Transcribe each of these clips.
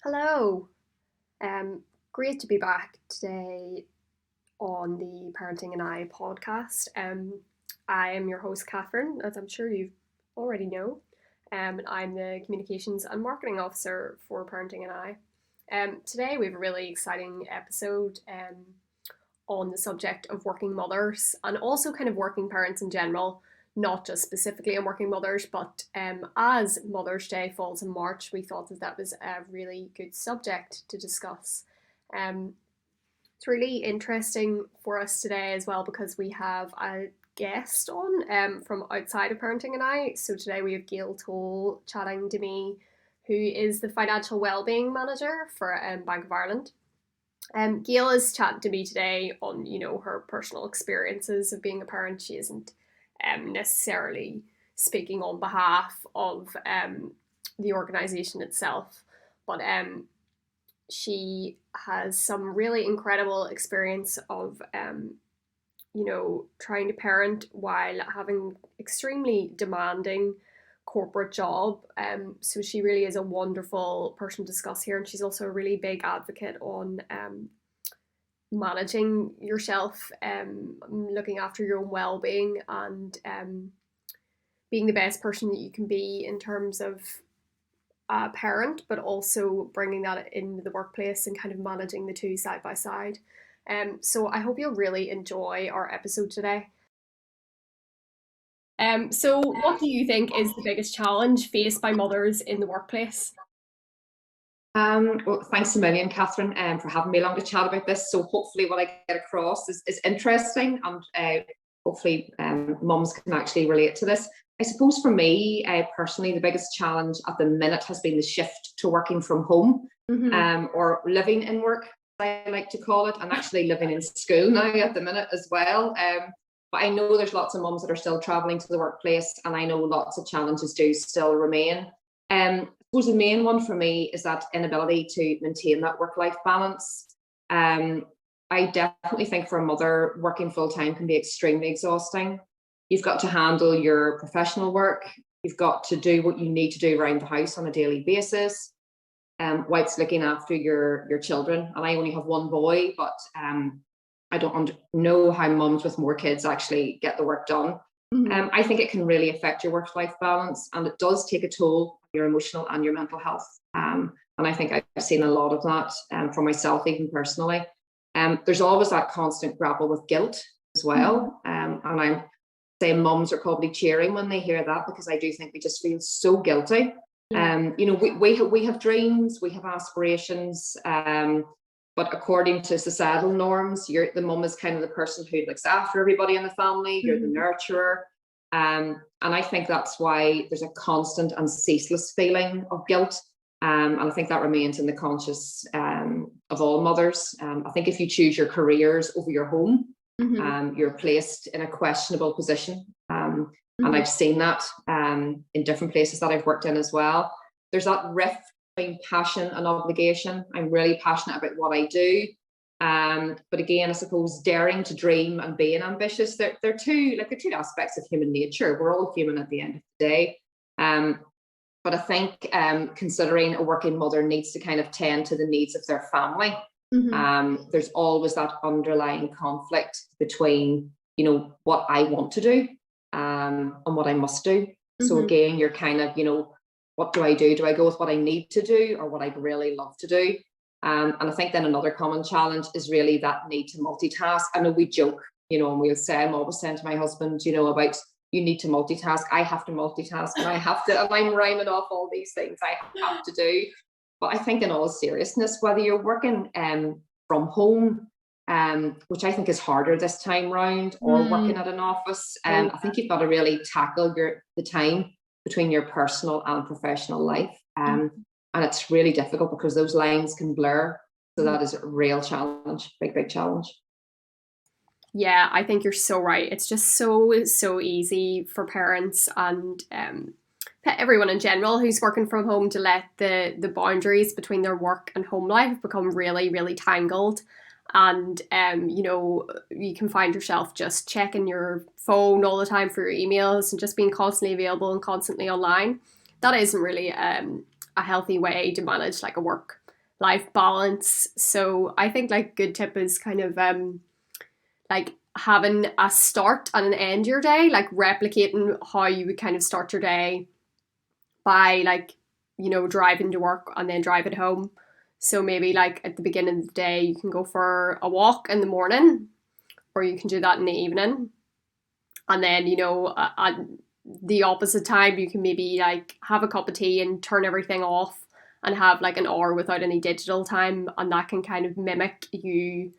Hello. Great to be back today on the Parenting and I podcast. I am your host, Catherine, as I'm sure you already know, and I'm the Communications and Marketing Officer for Parenting and I. Today we have a really exciting episode on the subject of working mothers and also kind of working parents in general, not just specifically on working mothers, but as Mother's Day falls in March, we thought that was a really good subject to discuss. Um, it's really interesting for us today as well because we have a guest on from outside of Parenting and I. So today we have Gail Toal chatting to me, who is the Financial Wellbeing Manager for Bank of Ireland. Gail is chatting to me today on, her personal experiences of being a parent. She isn't necessarily speaking on behalf of the organisation itself, but she has some really incredible experience of, trying to parent while having extremely demanding corporate job. So she really is a wonderful person to discuss here, and she's also a really big advocate on managing yourself, looking after your own well-being, and being the best person that you can be in terms of a parent, but also bringing that into the workplace and kind of managing the two side by side. So I hope you'll really enjoy our episode today. So what do you think is the biggest challenge faced by mothers in the workplace? Well, thanks a million, Catherine, for having me along to chat about this. So hopefully what I get across is interesting, and hopefully mums can actually relate to this. I suppose for me, personally, the biggest challenge at the minute has been the shift to working from home, or living in work, I like to call it, and actually living in school now at the minute as well. But I know there's lots of mums that are still travelling to the workplace, and I know lots of challenges do still remain. I suppose the main one for me is that inability to maintain that work-life balance. I definitely think for a mother, working full-time can be extremely exhausting. You've got to handle your professional work. You've got to do what you need to do around the house on a daily basis, whilst looking after your children. And I only have one boy, but I don't know how mums with more kids actually get the work done. I think it can really affect your work-life balance, and it does take a toll on your emotional and your mental health. And I think I've seen a lot of that for myself, even personally. There's always that constant grapple with guilt as well. And I'm saying mums are probably cheering when they hear that, because I do think we just feel so guilty. We have dreams, we have aspirations, but according to societal norms, the mum is kind of the person who looks after everybody in the family. You're the nurturer. And I think that's why there's a constant and ceaseless feeling of guilt. And I think that remains in the conscious of all mothers. I think if you choose your careers over your home, you're placed in a questionable position. And I've seen that in different places that I've worked in as well. There's that rift between passion and obligation. I'm really passionate about what I do. But again, I suppose daring to dream and being ambitious, they're two aspects of human nature. We're all human at the end of the day. But I think considering a working mother needs to kind of tend to the needs of their family, there's always that underlying conflict between, what I want to do and what I must do. So again, you're kind of, what do I do? Do I go with what I need to do or what I'd really love to do? And I think then another common challenge is really that need to multitask. I know we joke, and we'll say, I'm always saying to my husband, about you need to multitask. I have to multitask, and and I'm rhyming off all these things I have to do. But I think in all seriousness, whether you're working from home, which I think is harder this time round, or working at an office, I think you've got to really tackle the time between your personal and professional life. And it's really difficult because those lines can blur. So that is a real challenge, big challenge. Yeah, I think you're so right. It's just so easy for parents and everyone in general who's working from home to let the boundaries between their work and home life become really, really tangled. And, you can find yourself just checking your phone all the time for your emails and just being constantly available and constantly online. That isn't really a healthy way to manage like a work life balance. So I think like good tip is kind of like having a start and an end your day, like replicating how you would kind of start your day by like, you know, driving to work and then driving home. So maybe like at the beginning of the day, you can go for a walk in the morning, or you can do that in the evening. And then, you know, at the opposite time, you can maybe like have a cup of tea and turn everything off and have like an hour without any digital time. And that can kind of mimic you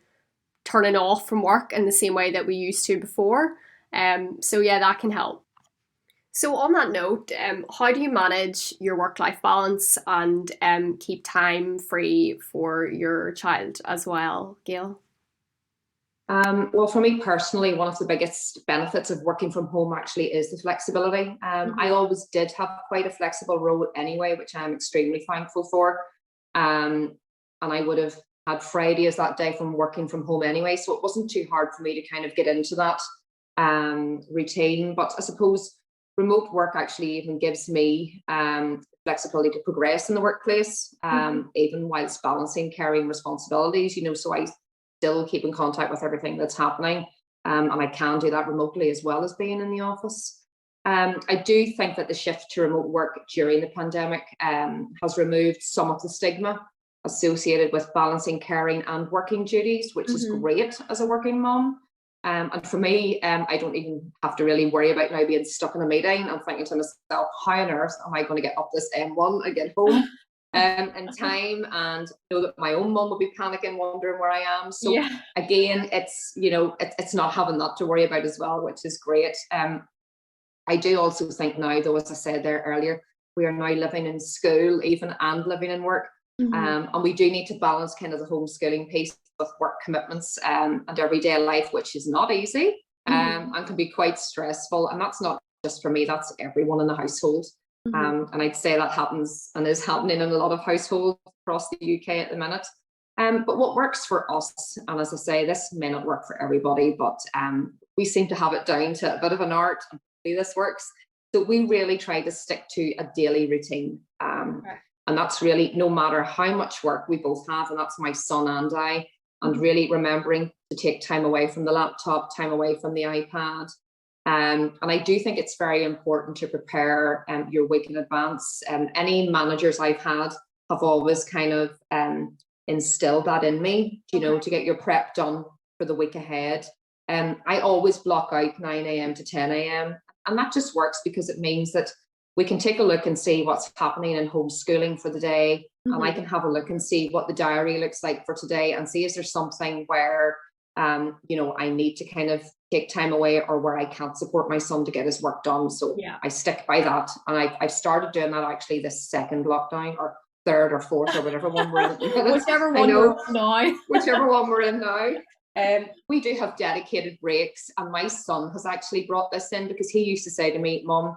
turning off from work in the same way that we used to before. So yeah, that can help. So on that note, how do you manage your work-life balance and keep time free for your child as well, Gail? Well, for me personally, one of the biggest benefits of working from home actually is the flexibility. I always did have quite a flexible role anyway, which I'm extremely thankful for. And I would have had Friday as that day from working from home anyway, so it wasn't too hard for me to kind of get into that routine. But I suppose remote work actually even gives me flexibility to progress in the workplace, even whilst balancing carrying responsibilities, you know, so I still keep in contact with everything that's happening. And I can do that remotely as well as being in the office. I do think that the shift to remote work during the pandemic has removed some of the stigma associated with balancing caring and working duties, which is great as a working mom. And for me, I don't even have to really worry about now being stuck in a meeting. I'm thinking to myself, how on earth am I going to get up this M1 and get home in time? And know that my own mum will be panicking, wondering where I am. So Yeah. again, it's, you know, it's not having that to worry about as well, which is great. I do also think now, though, as I said there earlier, we are now living in school even and living in work. And we do need to balance kind of the homeschooling piece with work commitments and everyday life, which is not easy and can be quite stressful. And that's not just for me, that's everyone in the household. And I'd say that happens and is happening in a lot of households across the UK at the minute. But what works for us, and as I say, this may not work for everybody, but we seem to have it down to a bit of an art, and this works. So we really try to stick to a daily routine. And that's really no matter how much work we both have, and that's my son and I, and really remembering to take time away from the laptop, time away from the iPad. And I do think it's very important to prepare your week in advance. Any managers I've had have always kind of instilled that in me, you know, to get your prep done for the week ahead. I always block out 9 a.m. to 10 a.m. And that just works because it means that we can take a look and see what's happening in homeschooling for the day. And I can have a look and see what the diary looks like for today and see, is there something where, you know, I need to kind of take time away or where I can't support my son to get his work done. So I stick by that. And I've started doing that actually this second lockdown, or third or fourth or whatever one we're in. Whichever one we're in now. Whichever one we're in now. We do have dedicated breaks, and my son has actually brought this in because he used to say to me, Mum,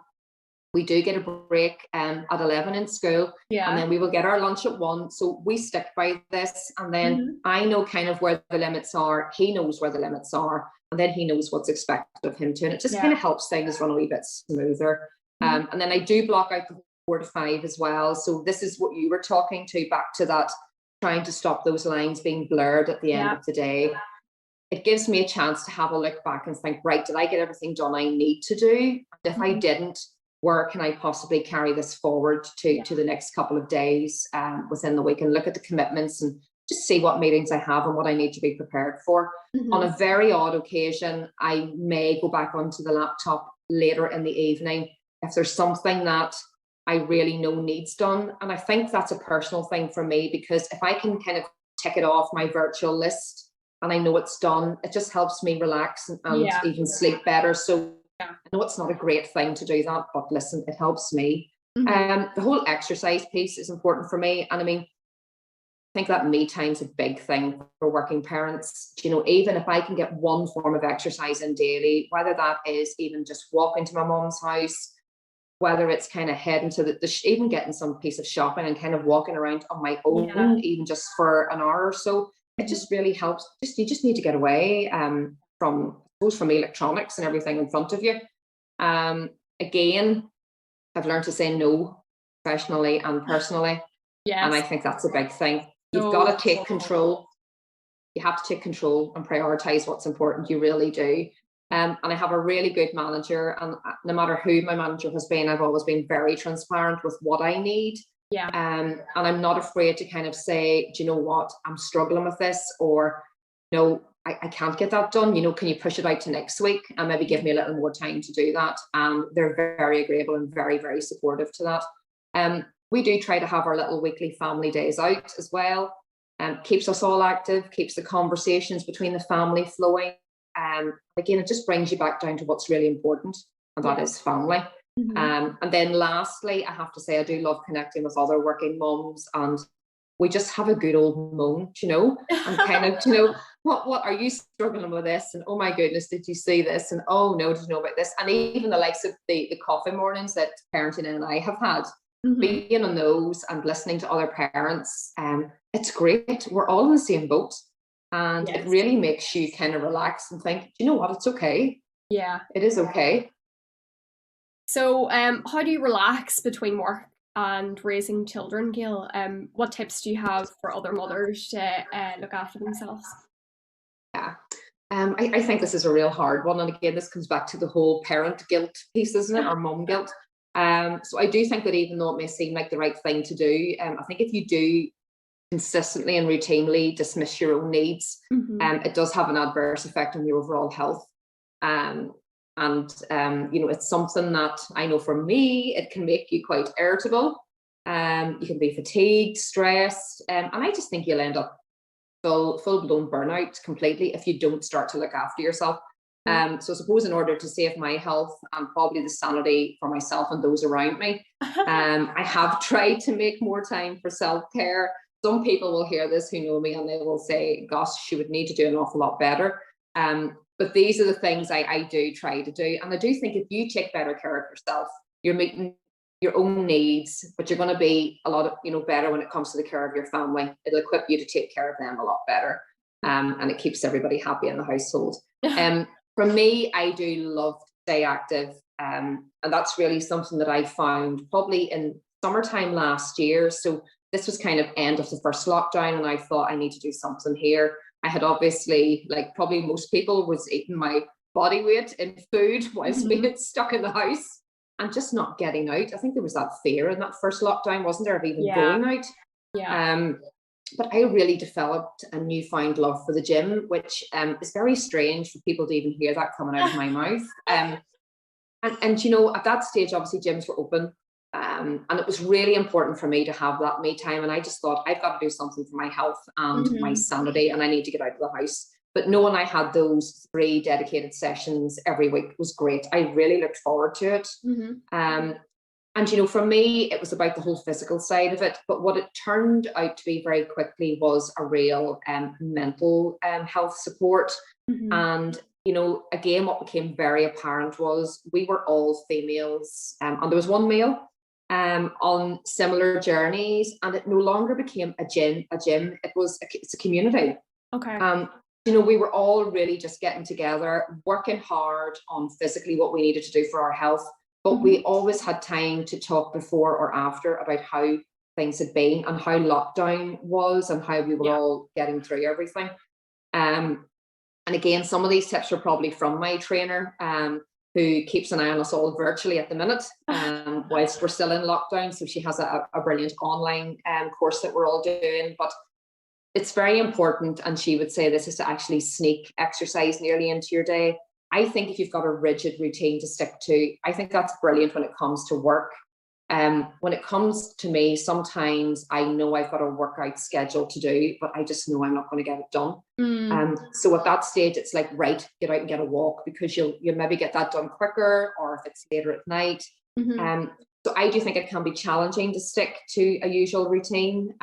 we do get a break at 11 in school, and then we will get our lunch at 1. So we stick by this, and then I know kind of where the limits are. He knows where the limits are, and then he knows what's expected of him too. And it just kind of helps things run a wee bit smoother. And then I do block out the 4 to 5 as well. So this is what you were talking to, back to that, trying to stop those lines being blurred at the end of the day. It gives me a chance to have a look back and think, right, did I get everything done I need to do? And if I didn't, where can I possibly carry this forward to the next couple of days within the week, and look at the commitments and just see what meetings I have and what I need to be prepared for. On a very odd occasion, I may go back onto the laptop later in the evening if there's something that I really know needs done. And I think that's a personal thing for me, because if I can kind of tick it off my virtual list and I know it's done, it just helps me relax and even sleep better. So I know it's not a great thing to do that, but listen, it helps me. The whole exercise piece is important for me. And I mean, I think that me time's a big thing for working parents. You know, even if I can get one form of exercise in daily, whether that is even just walking to my mom's house, whether it's kind of heading to even getting some piece of shopping and kind of walking around on my own, even just for an hour or so, it just really helps. You just need to get away from electronics and everything in front of you. Again, I've learned to say no professionally and personally. And I think that's a big thing. You've got to take control. You have to take control and prioritize what's important. You really do. And I have a really good manager, and no matter who my manager has been, I've always been very transparent with what I need. Yeah. And I'm not afraid to kind of say, do you know what, I'm struggling with this, or no, I can't get that done. Can you push it out to next week and maybe give me a little more time to do that? And they're very agreeable and very, very supportive to that. We do try to have our little weekly family days out as well. Keeps us all active, keeps the conversations between the family flowing. Again, it just brings you back down to what's really important, and that is family. And then lastly, I have to say, I do love connecting with other working mums, and we just have a good old moan, and kind of, what are you struggling with this? And oh my goodness, did you see this? And oh no, did you know about this? And even the likes of the coffee mornings that Parenting and I have had, being on those and listening to other parents, it's great. We're all in the same boat, and it really makes you kind of relax and think, you know what, it's okay. Yeah, it is okay. So how do you relax between work and raising children, Gail? What tips do you have for other mothers to look after themselves? Yeah. I think this is a real hard one. And again, this comes back to the whole parent guilt piece, isn't it? Or mom guilt. So I do think that even though it may seem like the right thing to do, I think if you do consistently and routinely dismiss your own needs, it does have an adverse effect on your overall health. And it's something that I know for me, it can make you quite irritable. You can be fatigued, stressed, and I just think you'll end up full-blown burnout completely if you don't start to look after yourself. So I suppose in order to save my health and probably the sanity for myself and those around me, I have tried to make more time for self-care. Some people will hear this who know me and they will say, gosh, she would need to do an awful lot better. But these are the things I do try to do. And I do think if you take better care of yourself, you're meeting your own needs, but you're going to be a lot of, better when it comes to the care of your family. It'll equip you to take care of them a lot better. And it keeps everybody happy in the household. For me, I do love to stay active. And that's really something that I found probably in summertime last year. So this was kind of end of the first lockdown, and I thought I need to do something here. I had obviously, like probably most people, was eating my body weight in food whilst being stuck in the house and just not getting out. I think there was that fear in that first lockdown, wasn't there, of even going out? But I really developed a newfound love for the gym, which is very strange for people to even hear that coming out of my mouth. And at that stage, obviously gyms were open. And it was really important for me to have that me time. And I just thought, I've got to do something for my health and my sanity, and I need to get out of the house. But knowing I had those 3 dedicated sessions every week was great. I really looked forward to it. And for me, it was about the whole physical side of it. But what it turned out to be very quickly was a real mental health support. And again, what became very apparent was we were all females, and there was one male on similar journeys, and it no longer became a gym. It's a community. Okay. We were all really just getting together, working hard on physically what we needed to do for our health, but we always had time to talk before or after about how things had been and how lockdown was and how we were all getting through everything. And again, some of these tips are probably from my trainer, who keeps an eye on us all virtually at the minute, whilst we're still in lockdown. So she has a brilliant online course that we're all doing. But it's very important, and she would say this, is to actually sneak exercise nearly into your day. I think if you've got a rigid routine to stick to, I think that's brilliant when it comes to work. When it comes to me, sometimes I know I've got a workout schedule to do, but I just know I'm not going to get it done. So at that stage, it's like, right, get out and get a walk, because you'll maybe get that done quicker, or if it's later at night. So I do think it can be challenging to stick to a usual routine.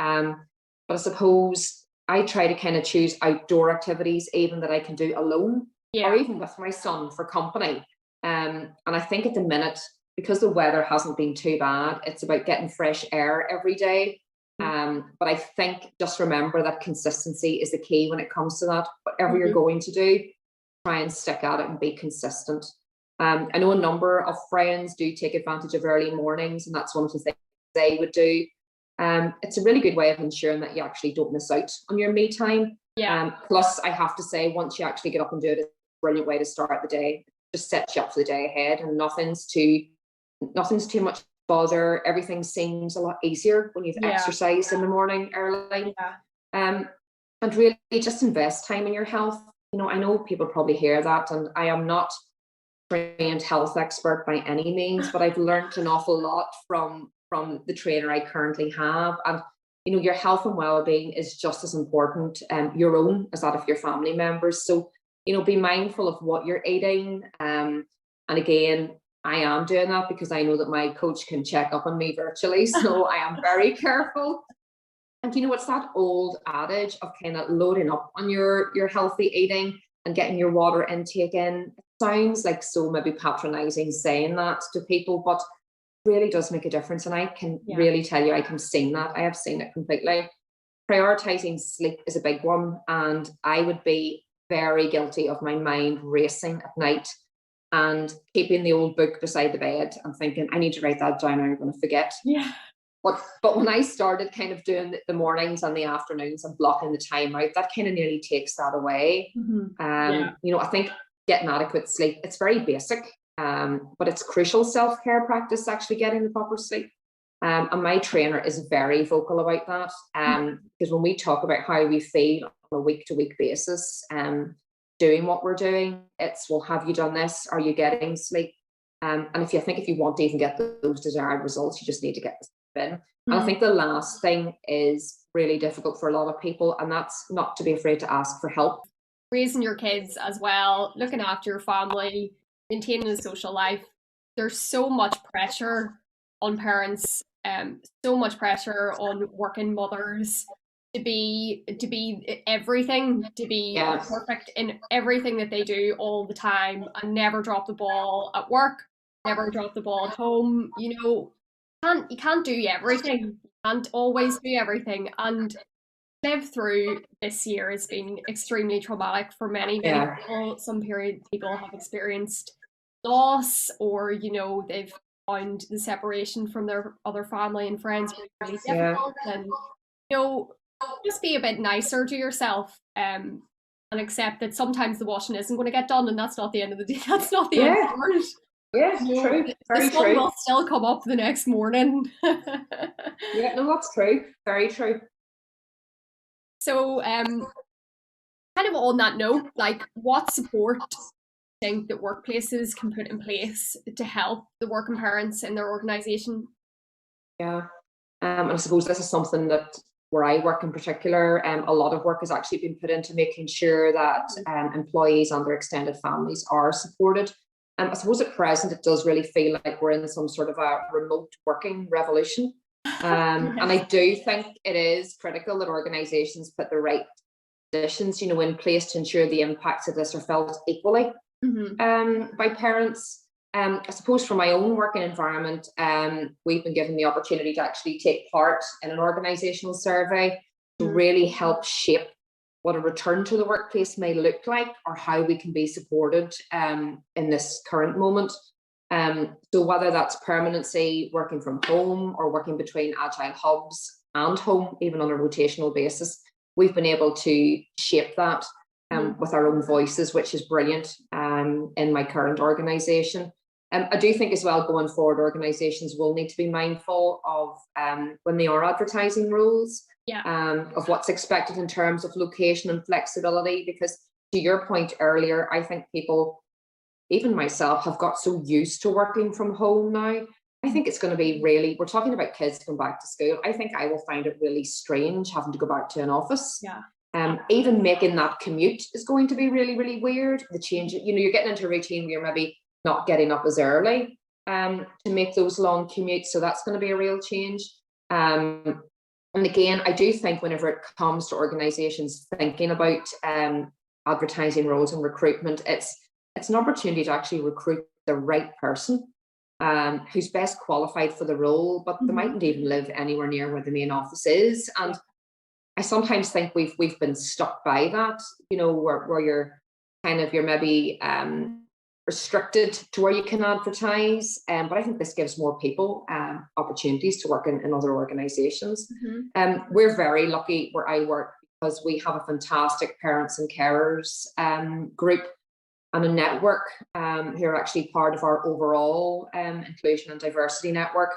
But I suppose I try to kind of choose outdoor activities, even that I can do alone, or even with my son for company. And I think at the minute, because the weather hasn't been too bad, it's about getting fresh air every day. But I think just remember that consistency is the key when it comes to that. Whatever you're going to do, try and stick at it and be consistent. I know a number of friends do take advantage of early mornings, and that's one of the things they would do. It's a really good way of ensuring that you actually don't miss out on your me time. Yeah. Plus, I have to say, once you actually get up and do it, it's a brilliant way to start the day. Just sets you up for the day ahead, and nothing's too much bother. Everything seems a lot easier when you've exercised in the morning early. And really just invest time in your health. I know people probably hear that, and I am not trained health expert by any means, but I've learned an awful lot from the trainer I currently have. And your health and well-being is just as important, your own as that of your family members. So be mindful of what you're eating. And again, I am doing that because I know that my coach can check up on me virtually, so I am very careful. And it's that old adage of kind of loading up on your healthy eating and getting your water intake in. It sounds like so maybe patronizing saying that to people, but really does make a difference. And I can really tell you, I can sing that. I have seen it completely. Prioritizing sleep is a big one. And I would be very guilty of my mind racing at night and keeping the old book beside the bed and thinking, I need to write that down, I'm going to forget. Yeah. But when I started kind of doing the mornings and the afternoons and blocking the time out, that kind of nearly takes that away. I think getting adequate sleep, it's very basic, but it's crucial self-care practice, actually getting the proper sleep. And my trainer is very vocal about that, because when we talk about how we feel on a week-to-week basis, doing what we're doing, it's, well, have you done this? Are you getting sleep? And if you want to even get those desired results, you just need to get the sleep in. And I think the last thing is really difficult for a lot of people, and that's not to be afraid to ask for help. Raising your kids as well, looking after your family, maintaining a social life. There's so much pressure on parents, so much pressure on working mothers to be everything, to be perfect in everything that they do all the time, and never drop the ball at work, never drop the ball at home. You can't do everything. You can't always do everything. And live through this year has been extremely traumatic for many people. Some people have experienced loss, or they've found the separation from their other family and friends really difficult. And just be a bit nicer to yourself, and accept that sometimes the washing isn't going to get done, and that's not the end of the day. That's not the end of the world. Yeah, true. Very the sun true. will still come up the next morning. Yeah, no, that's true. Very true. So, kind of on that note, like, what support do you think that workplaces can put in place to help the working parents in their organisation? Yeah, and I suppose this is something that, where I work in particular, a lot of work has actually been put into making sure that employees and their extended families are supported. I suppose at present it does really feel like we're in some sort of a remote working revolution. And I do think it is critical that organisations put the right conditions, in place to ensure the impacts of this are felt equally by parents. I suppose for my own working environment, we've been given the opportunity to actually take part in an organisational survey to really help shape what a return to the workplace may look like, or how we can be supported in this current moment. So whether that's permanency, working from home, or working between agile hubs and home, even on a rotational basis, we've been able to shape that with our own voices, which is brilliant in my current organisation. I do think as well, going forward, organisations will need to be mindful of when they are advertising roles, of what's expected in terms of location and flexibility, because to your point earlier, I think people, even myself, have got so used to working from home now. I think it's going to be really, we're talking about kids going back to school. I think I will find it really strange having to go back to an office. Even making that commute is going to be really, really weird. The change, you're getting into a routine where you're maybe not getting up as early to make those long commutes. So that's going to be a real change. And again, I do think whenever it comes to organisations thinking about advertising roles and recruitment, it's an opportunity to actually recruit the right person who's best qualified for the role, but they mightn't even live anywhere near where the main office is. And I sometimes think we've been stuck by that, where you're maybe restricted to where you can advertise. But I think this gives more people opportunities to work in other organisations. We're very lucky where I work because we have a fantastic parents and carers group and a network who are actually part of our overall inclusion and diversity network.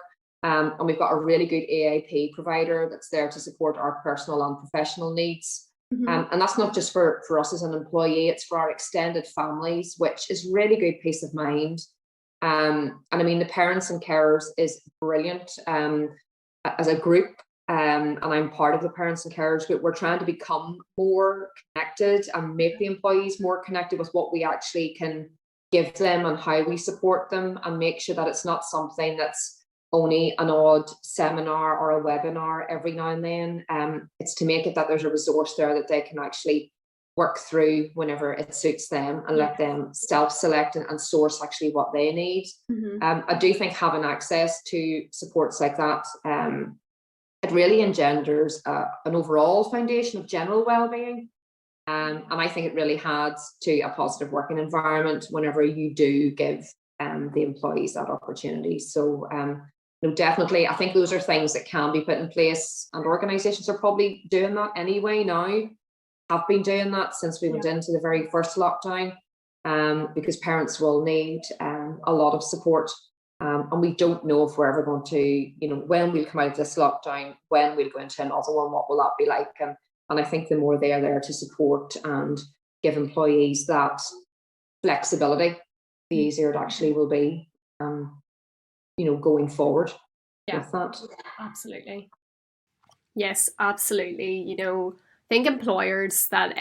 And we've got a really good AAP provider that's there to support our personal and professional needs. And that's not just for us as an employee, it's for our extended families, which is really good peace of mind. And I mean, the parents and carers is brilliant as a group. And I'm part of the parents and carers group. We're trying to become more connected and make the employees more connected with what we actually can give them and how we support them, and make sure that it's not something that's only an odd seminar or a webinar every now and then. It's to make it that there's a resource there that they can actually work through whenever it suits them, and let them self-select and source actually what they need. I do think having access to supports like that, it really engenders an overall foundation of general well-being. And I think it really adds to a positive working environment whenever you do give the employees that opportunity. So no, definitely, I think those are things that can be put in place, and organisations are probably doing that anyway now, have been doing that since we went into the very first lockdown, because parents will need a lot of support. And we don't know if we're ever going to, when we'll come out of this lockdown, when we'll go into another one, what will that be like? And I think the more they are there to support and give employees that flexibility, the easier it actually will be, going forward with that. Absolutely. Yes, absolutely. I think employers that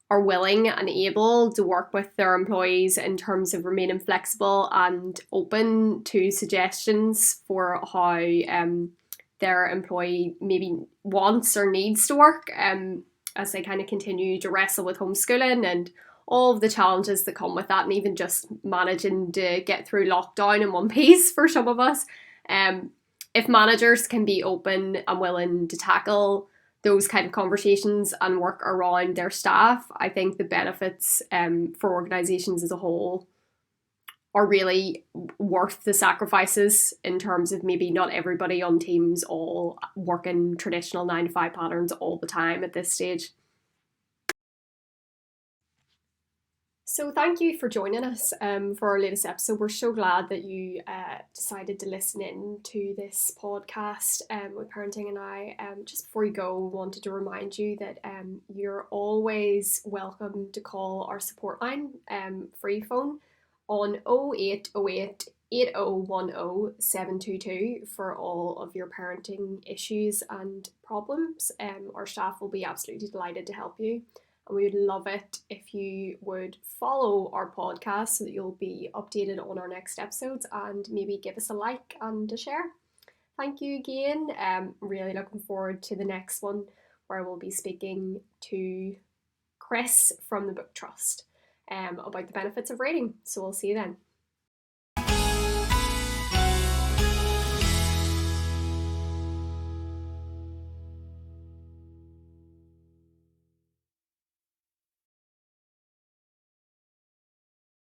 are willing and able to work with their employees in terms of remaining flexible and open to suggestions for how their employee maybe wants or needs to work, as they kind of continue to wrestle with homeschooling and all of the challenges that come with that, and even just managing to get through lockdown in one piece for some of us. If managers can be open and willing to tackle those kind of conversations and work around their staff, I think the benefits for organisations as a whole are really worth the sacrifices, in terms of maybe not everybody on teams all working traditional 9-to-5 patterns all the time at this stage. So thank you for joining us for our latest episode. We're so glad that you decided to listen in to this podcast with Parenting and I. Just before you go, wanted to remind you that you're always welcome to call our support line, free phone, on 0808 8010 722 for all of your parenting issues and problems. Our staff will be absolutely delighted to help you. And we would love it if you would follow our podcast so that you'll be updated on our next episodes, and maybe give us a like and a share. Thank you again. Really looking forward to the next one, where we'll be speaking to Chris from the Book Trust about the benefits of reading. So we'll see you then.